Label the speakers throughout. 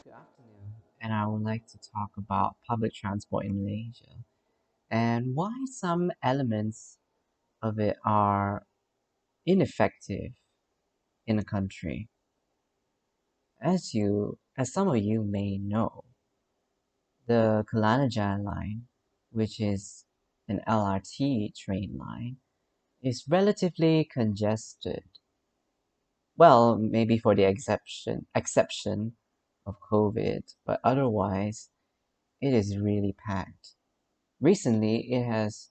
Speaker 1: Good afternoon, and I would like to talk about public transport in Malaysia and why some elements of it are ineffective in the country. As some of you may know, the Kelanaja line, which is an LRT train line, is relatively congested. Well, maybe for the exception of COVID, but otherwise it is really packed. Recently, it has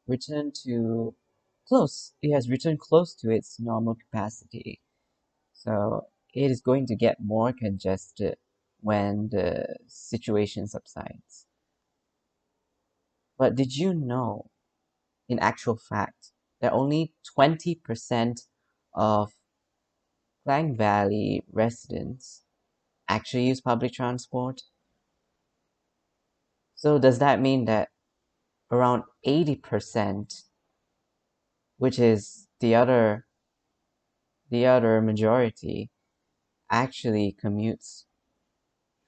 Speaker 1: returned close to its normal capacity. So it is going to get more congested when the situation subsides. But did you know, in actual fact, that only 20% of Klang Valley residents actually use public transport? So does that mean that around 80%, which is the other majority, actually commutes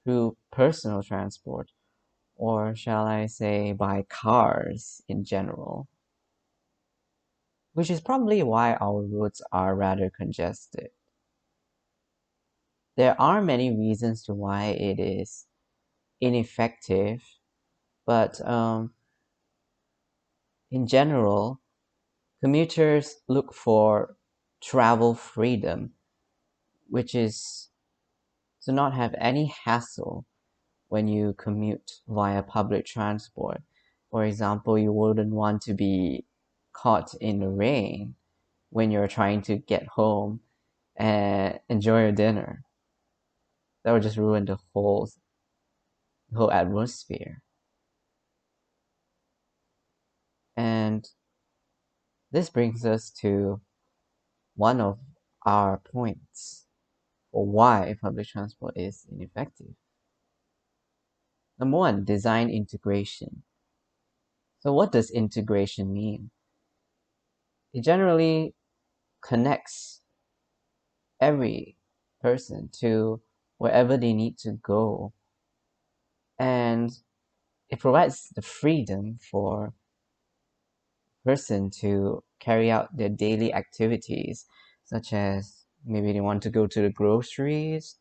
Speaker 1: through personal transport, or shall I say by cars in general, which is probably why our roads are rather congested. There are many reasons to why it is ineffective, but in general, commuters look for travel freedom, which is to not have any hassle when you commute via public transport. For example, you wouldn't want to be caught in the rain when you're trying to get home and enjoy your dinner. That would just ruin the whole atmosphere. And this brings us to one of our points for why public transport is ineffective. Number one, design integration. So what does integration mean? It generally connects every person to wherever they need to go. And it provides the freedom for a person to carry out their daily activities, such as maybe they want to go to the groceries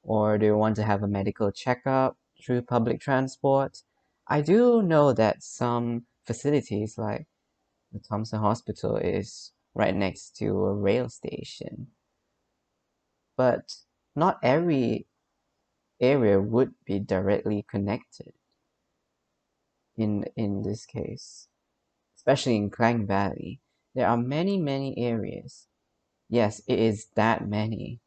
Speaker 1: or they want to have a medical checkup through public transport. I do know that some facilities like the Thompson Hospital is right next to a rail station, but not every area would be directly connected in this case, especially in Klang Valley. There are many areas. Yes, it is that many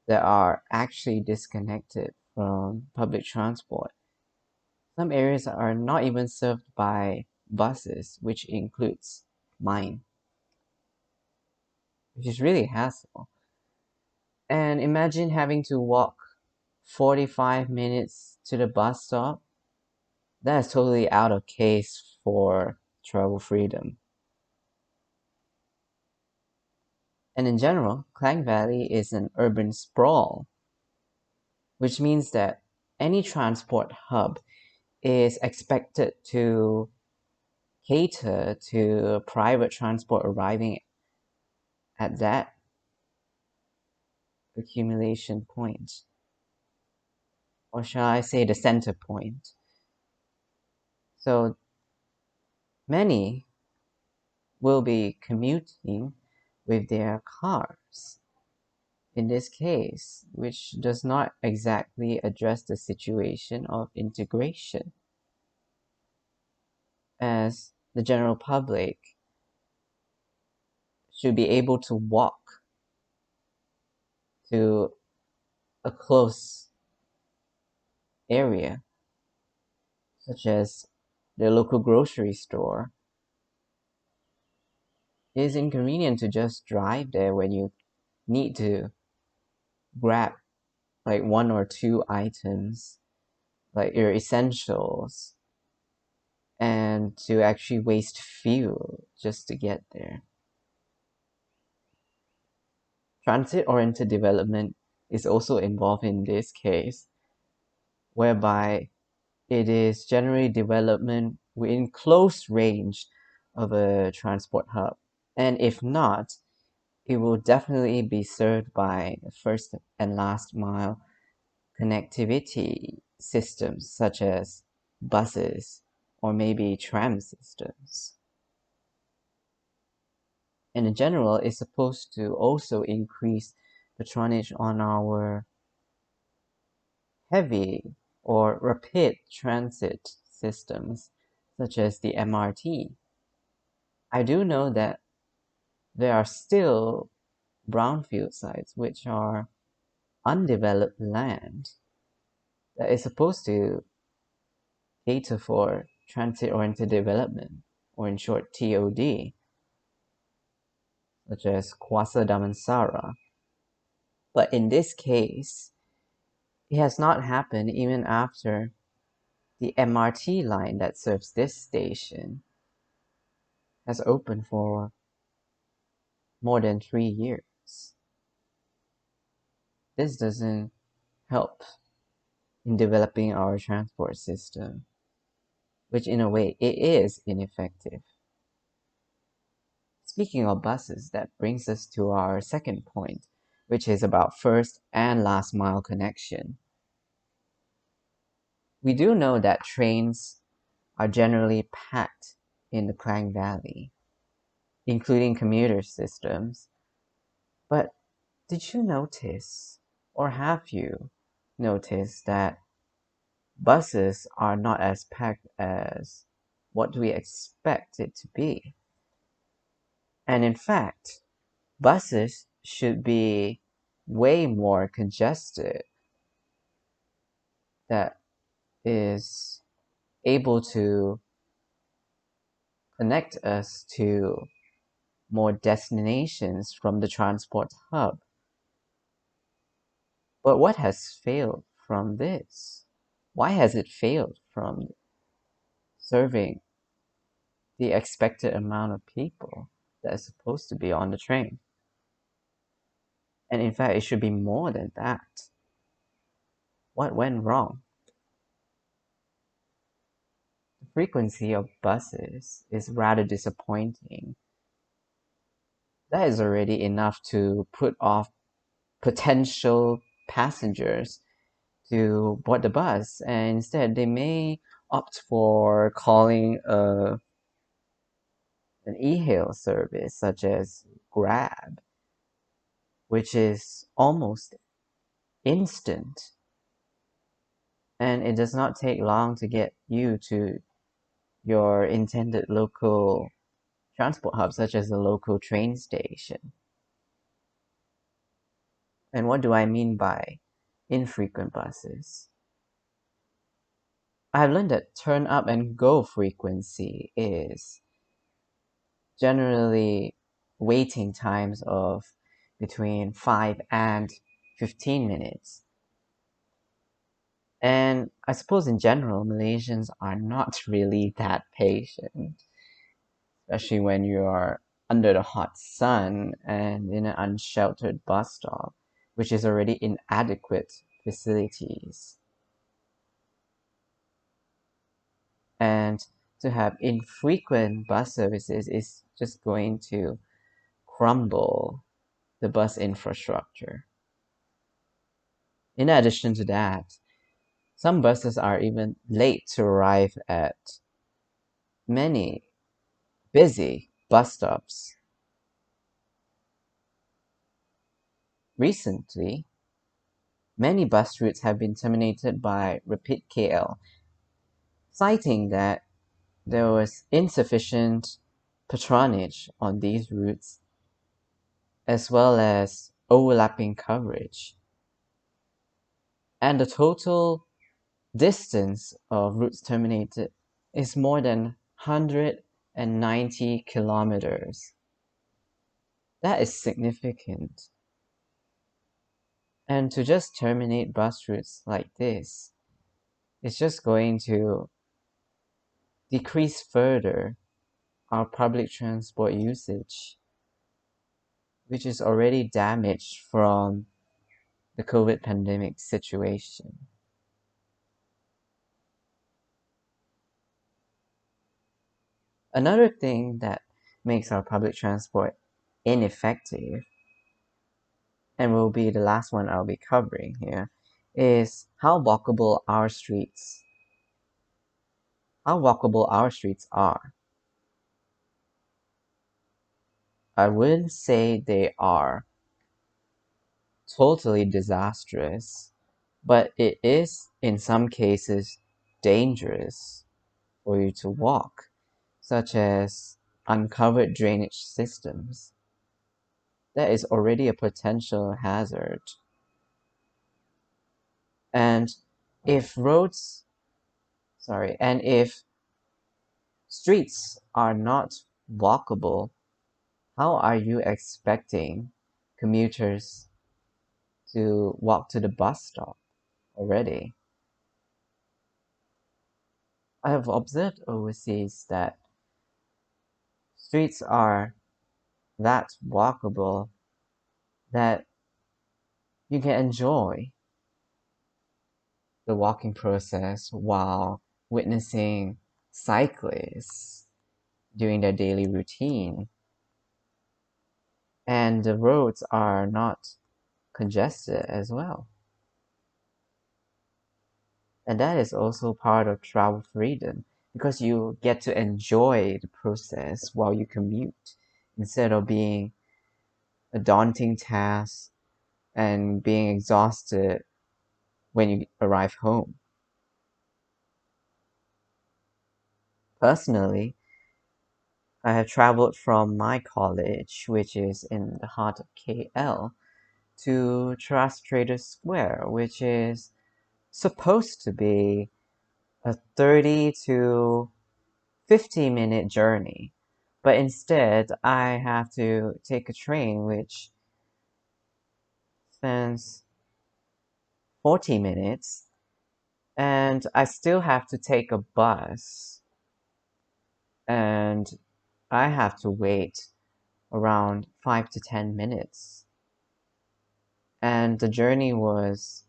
Speaker 1: that are actually disconnected from public transport. Some areas are not even served by buses, which includes mine, which is really a hassle. And imagine having to walk 45 minutes to the bus stop. That is totally out of case for travel freedom. And in general, Klang Valley is an urban sprawl, which means that any transport hub is expected to cater to private transport arriving at that accumulation point, or shall I say the center point. So many will be commuting with their cars in this case, which does not exactly address the situation of integration, as the general public should be able to walk to a close area, such as the local grocery store. It is inconvenient to just drive there when you need to grab like one or two items, like your essentials, and to actually waste fuel just to get there. Transit-oriented development is also involved in this case, whereby it is generally development within close range of a transport hub. And if not, it will definitely be served by first and last mile connectivity systems such as buses or maybe tram systems. And in general, it's supposed to also increase patronage on our heavy or rapid transit systems such as the MRT. I do know that there are still brownfield sites which are undeveloped land that is supposed to cater for transit-oriented development, or in short TOD, such as Kuasa Damansara. But in this case, it has not happened even after the MRT line that serves this station has opened for more than 3 years. This doesn't help in developing our transport system, which in a way it is ineffective. Speaking of buses, that brings us to our second point, which is about first and last mile connection. We do know that trains are generally packed in the Klang Valley, including commuter systems. But did you notice, or have you noticed, that buses are not as packed as what we expect it to be? And in fact, buses should be way more congested, that is able to connect us to more destinations from the transport hub. But what has failed from this? Why has it failed from serving the expected amount of people that is supposed to be on the train? And in fact, it should be more than that. What went wrong? The frequency of buses is rather disappointing. That is already enough to put off potential passengers to board the bus, and instead they may opt for calling an e-hail service such as Grab, which is almost instant, and it does not take long to get you to your intended local transport hub, such as the local train station. And what do I mean by infrequent buses? I've learned that turn up and go frequency is generally waiting times of between 5 and 15 minutes. And I suppose in general, Malaysians are not really that patient, especially when you are under the hot sun and in an unsheltered bus stop, which is already inadequate facilities. And to have infrequent bus services is just going to crumble the bus infrastructure. In addition to that, some buses are even late to arrive at many busy bus stops. Recently, many bus routes have been terminated by Rapid KL, citing that there was insufficient patronage on these routes as well as overlapping coverage. And the total distance of routes terminated is more than 190 kilometers. That is significant. And to just terminate bus routes like this is just going to decrease further our public transport usage, which is already damaged from the COVID pandemic situation. Another thing that makes our public transport ineffective, and will be the last one I'll be covering here, is how walkable our streets are. I wouldn't say they are totally disastrous, but it is in some cases dangerous for you to walk, such as uncovered drainage systems. That is already a potential hazard. And if roads, and if streets are not walkable, how are you expecting commuters to walk to the bus stop already? I have observed overseas that streets are that walkable that you can enjoy the walking process while witnessing cyclists doing their daily routine. And the roads are not congested as well. And that is also part of travel freedom because you get to enjoy the process while you commute instead of being a daunting task and being exhausted when you arrive home. Personally, I have traveled from my college, which is in the heart of KL, to Trader Square, which is supposed to be a 30 to 50-minute journey. But instead, I have to take a train which spends 40 minutes, and I still have to take a bus, and I have to wait around 5 to 10 minutes. And the journey was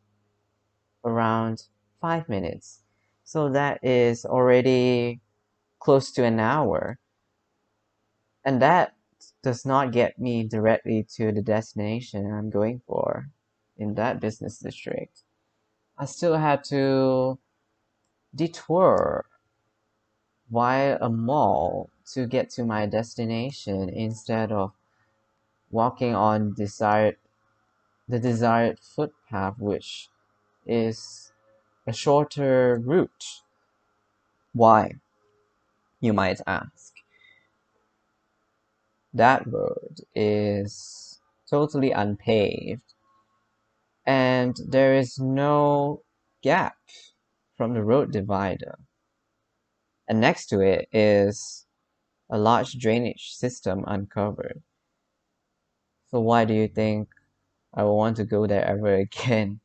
Speaker 1: around 5 minutes. So that is already close to an hour. And that does not get me directly to the destination I'm going for in that business district. I still had to detour via a mall to get to my destination instead of walking on the desired footpath, which is a shorter route. Why, you might ask? That road is totally unpaved, and there is no gap from the road divider. And next to it is a large drainage system uncovered. So why do you think I will want to go there ever again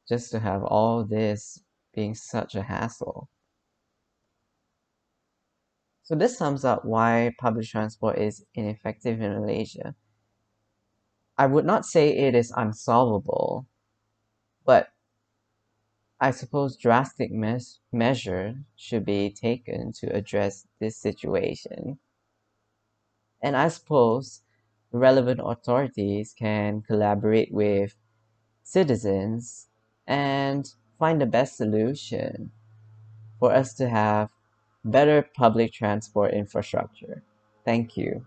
Speaker 1: just to have all this being such a hassle? So this sums up why public transport is ineffective in Malaysia. I would not say it is unsolvable, but I suppose drastic measures should be taken to address this situation. And I suppose relevant authorities can collaborate with citizens and find the best solution for us to have better public transport infrastructure. Thank you.